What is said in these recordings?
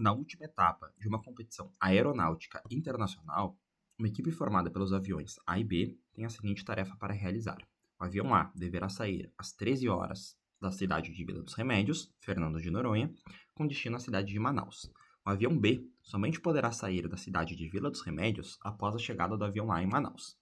Na última etapa de uma competição aeronáutica internacional, uma equipe formada pelos aviões A e B tem a seguinte tarefa para realizar. O avião A deverá sair às 13 horas da cidade de Vila dos Remédios, Fernando de Noronha, com destino à cidade de Manaus. O avião B somente poderá sair da cidade de Vila dos Remédios após a chegada do avião A em Manaus.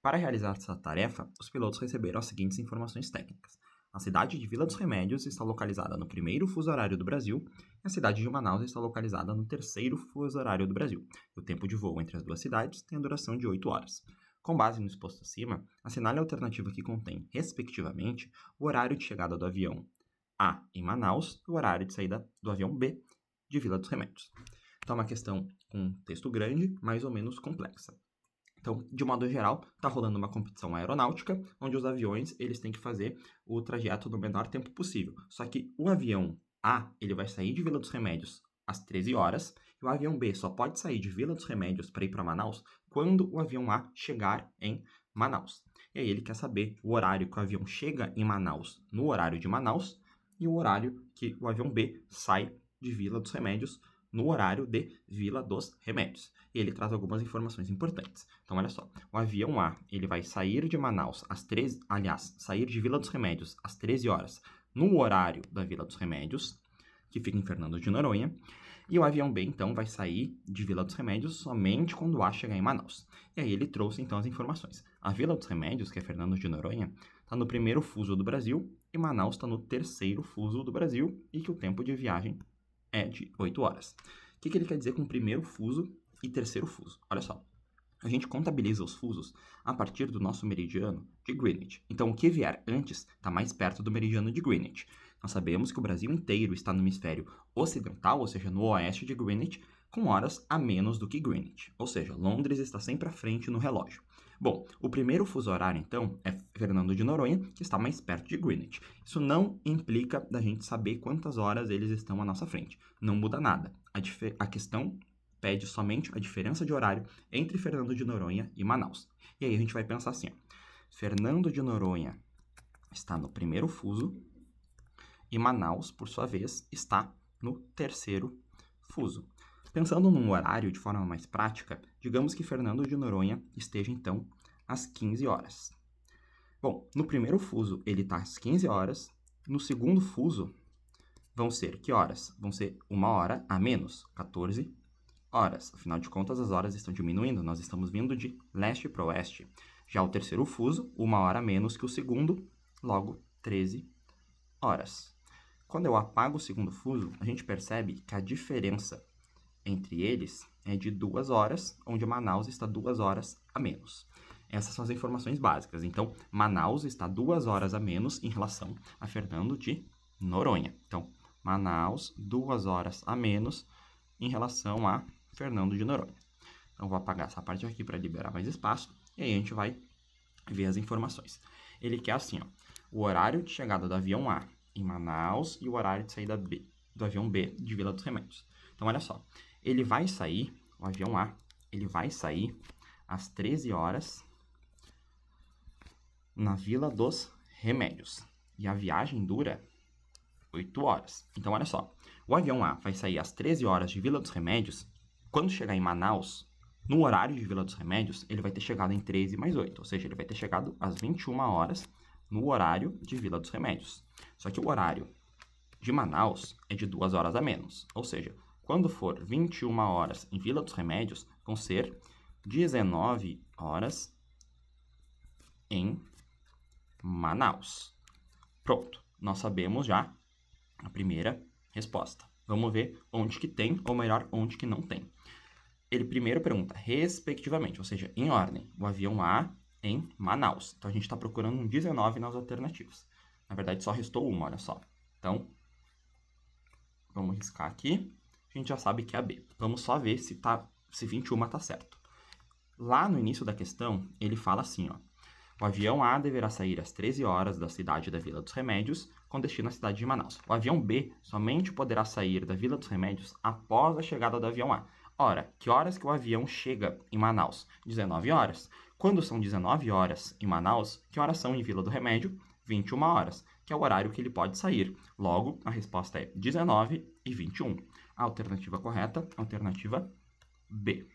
Para realizar essa tarefa, os pilotos receberam as seguintes informações técnicas. A cidade de Vila dos Remédios está localizada no primeiro fuso horário do Brasil e a cidade de Manaus está localizada no terceiro fuso horário do Brasil. O tempo de voo entre as duas cidades tem a duração de 8 horas. Com base no exposto acima, assinale a alternativa que contém, respectivamente, o horário de chegada do avião A em Manaus e o horário de saída do avião B de Vila dos Remédios. Então, é uma questão com um texto grande, mais ou menos complexa. Então, de modo geral, está rolando uma competição aeronáutica, onde os aviões eles têm que fazer o trajeto no menor tempo possível. Só que o avião A ele vai sair de Vila dos Remédios às 13 horas, e o avião B só pode sair de Vila dos Remédios para ir para Manaus quando o avião A chegar em Manaus. E aí ele quer saber o horário que o avião chega em Manaus no horário de Manaus e o horário que o avião B sai de Vila dos Remédios no horário de Vila dos Remédios. E ele traz algumas informações importantes. Então, olha só. O avião A, ele vai sair de Manaus às 13... Aliás, sair de Vila dos Remédios às 13 horas no horário da Vila dos Remédios, que fica em Fernando de Noronha. E o avião B, então, vai sair de Vila dos Remédios somente quando o A chegar em Manaus. E aí ele trouxe, então, as informações. A Vila dos Remédios, que é Fernando de Noronha, está no primeiro fuso do Brasil e Manaus está no terceiro fuso do Brasil e que o tempo de viagem é de 8 horas. O que ele quer dizer com primeiro fuso e terceiro fuso? Olha só, a gente contabiliza os fusos a partir do nosso meridiano de Greenwich. Então, o que vier antes está mais perto do meridiano de Greenwich. Nós sabemos que o Brasil inteiro está no hemisfério ocidental, ou seja, no oeste de Greenwich, com horas a menos do que Greenwich. Ou seja, Londres está sempre à frente no relógio. Bom, o primeiro fuso horário, então, é Fernando de Noronha, que está mais perto de Greenwich. Isso não implica da gente saber quantas horas eles estão à nossa frente. Não muda nada. A questão pede somente a diferença de horário entre Fernando de Noronha e Manaus. E aí a gente vai pensar assim, ó. Fernando de Noronha está no primeiro fuso e Manaus, por sua vez, está no terceiro fuso. Pensando num horário de forma mais prática, digamos que Fernando de Noronha esteja, então, às 15 horas. Bom, no primeiro fuso ele está às 15 horas, no segundo fuso vão ser que horas? Vão ser 1 hora a menos, 14 horas. Afinal de contas, as horas estão diminuindo, nós estamos vindo de leste para oeste. Já o terceiro fuso, 1 hora a menos que o segundo, logo 13 horas. Quando eu apago o segundo fuso, a gente percebe que a diferença entre eles é de 2 horas, onde Manaus está 2 horas a menos. Essas são as informações básicas. Então, Manaus está 2 horas a menos em relação a Fernando de Noronha. Então, Manaus, 2 horas a menos em relação a Fernando de Noronha. Então, vou apagar essa parte aqui para liberar mais espaço. E aí a gente vai ver as informações. Ele quer assim, ó, o horário de chegada do avião A em Manaus e o horário de saída B, do avião B de Vila dos Remédios. Então, olha só. Ele vai sair, o avião A, ele vai sair às 13 horas na Vila dos Remédios. E a viagem dura 8 horas. Então, olha só. O avião A vai sair às 13 horas de Vila dos Remédios. Quando chegar em Manaus, no horário de Vila dos Remédios, ele vai ter chegado em 13 mais 8. Ou seja, ele vai ter chegado às 21 horas no horário de Vila dos Remédios. Só que o horário de Manaus é de 2 horas a menos. Ou seja, quando for 21 horas em Vila dos Remédios, vão ser 19 horas em Manaus. Pronto, nós sabemos já a primeira resposta. Vamos ver onde que tem, ou melhor, onde que não tem. Ele primeiro pergunta, respectivamente, ou seja, em ordem, o avião A em Manaus. Então, a gente está procurando um 19 nas alternativas. Na verdade, só restou uma, olha só. Então, vamos riscar aqui. A gente já sabe que é a B. Vamos só ver se 21 está certo. Lá no início da questão, ele fala assim, ó. O avião A deverá sair às 13 horas da cidade da Vila dos Remédios, com destino à cidade de Manaus. O avião B somente poderá sair da Vila dos Remédios após a chegada do avião A. Ora, que horas que o avião chega em Manaus? 19 horas. Quando são 19 horas em Manaus, que horas são em Vila do Remédio? 21 horas, que é o horário que ele pode sair. Logo, a resposta é 19 e 21. Alternativa correta, alternativa B.